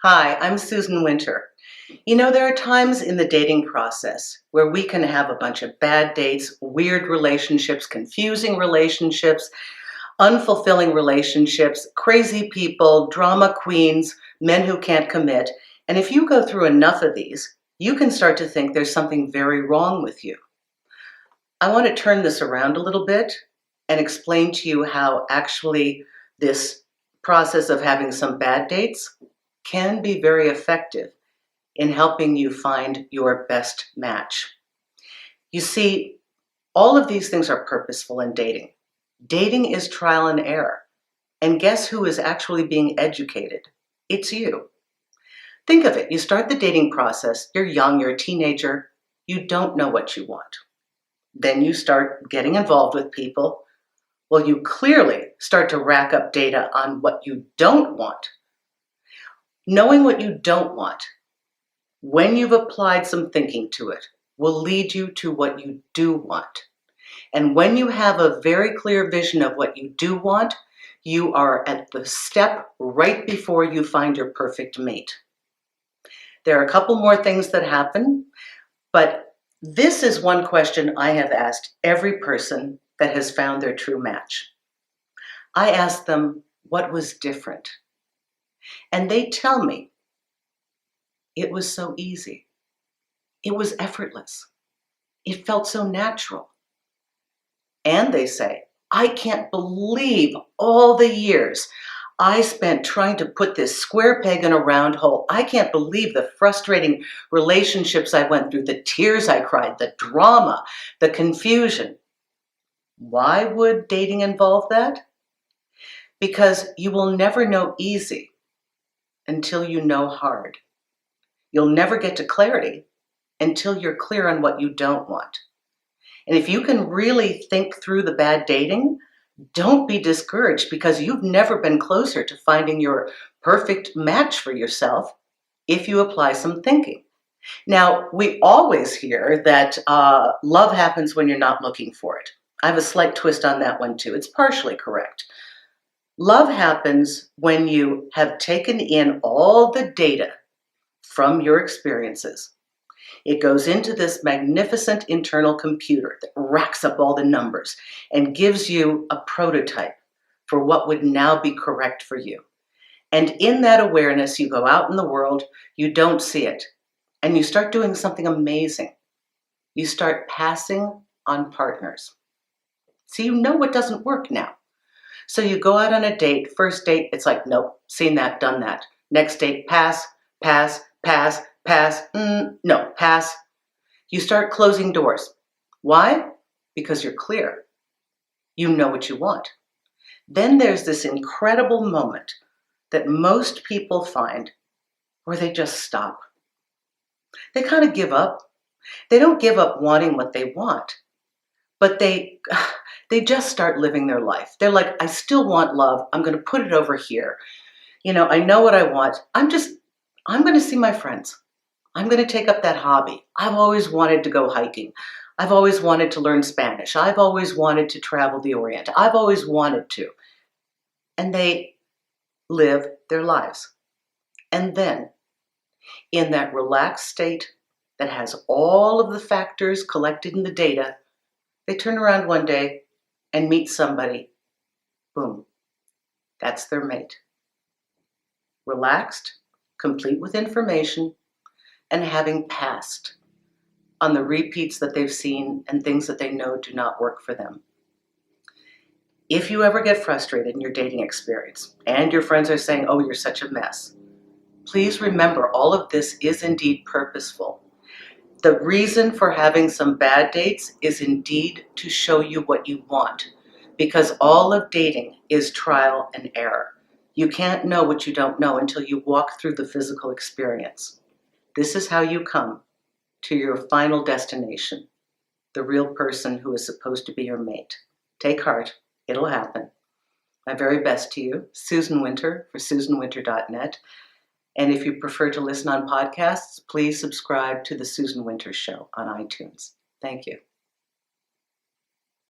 Hi, I'm Susan Winter. You know, there are times in the dating process where we can have a bunch of bad dates, weird relationships, confusing relationships, unfulfilling relationships, crazy people, drama queens, men who can't commit. And if you go through enough of these, you can start to think there's something very wrong with you. I want to turn this around a little bit and explain to you how actually this process of having some bad dates can be very effective in helping you find your best match. You see, all of these things are purposeful in dating. Dating is trial and error. And guess who is actually being educated? It's you. Think of it. You start the dating process. You're young, you're a teenager. You don't know what you want. Then you start getting involved with people. Well, you clearly start to rack up data on what you don't want. Knowing what you don't want, when you've applied some thinking to it, will lead you to what you do want. And when you have a very clear vision of what you do want, you are at the step right before you find your perfect mate. There are a couple more things that happen, but this is one question I have asked every person that has found their true match. I ask them what was different. And they tell me it was so easy. It was effortless. It felt so natural. And they say, I can't believe all the years I spent trying to put this square peg in a round hole. I can't believe the frustrating relationships I went through, the tears I cried, the drama, the confusion. Why would dating involve that? Because you will never know easy until you know hard. You'll never get to clarity until you're clear on what you don't want. And if you can really think through the bad dating, don't be discouraged because you've never been closer to finding your perfect match for yourself if you apply some thinking. Now, we always hear that love happens when you're not looking for it. I have a slight twist on that one too. It's partially correct. Love happens when you have taken in all the data from your experiences. It goes into this magnificent internal computer that racks up all the numbers and gives you a prototype for what would now be correct for you. And in that awareness, you go out in the world, you don't see it, and you start doing something amazing. You start passing on partners. So you know what doesn't work now. So you go out on a date, first date, it's like, nope, seen that, done that. Next date, pass, pass, pass, pass, no, pass. You start closing doors. Why? Because you're clear. You know what you want. Then there's this incredible moment that most people find where they just stop. They kind of give up. They don't give up wanting what they want, but they just start living their life. They're like, I still want love. I'm going to put it over here. I know what I want. I'm going to see my friends. I'm going to take up that hobby. I've always wanted to go hiking. I've always wanted to learn Spanish. I've always wanted to travel the Orient. I've always wanted to. And they live their lives. And then, in that relaxed state that has all of the factors collected in the data, they turn around one day and meet somebody. Boom. That's their mate. Relaxed, complete with information, and having passed on the repeats that they've seen and things that they know do not work for them. If you ever get frustrated in your dating experience and your friends are saying, oh, you're such a mess, please remember all of this is indeed purposeful. The reason for having some bad dates is indeed to show you what you want, because all of dating is trial and error. You can't know what you don't know until you walk through the physical experience. This is how you come to your final destination, the real person who is supposed to be your mate. Take heart, it'll happen. My very best to you, Susan Winter for SusanWinter.net. And if you prefer to listen on podcasts, please subscribe to The Susan Winter Show on iTunes. Thank you.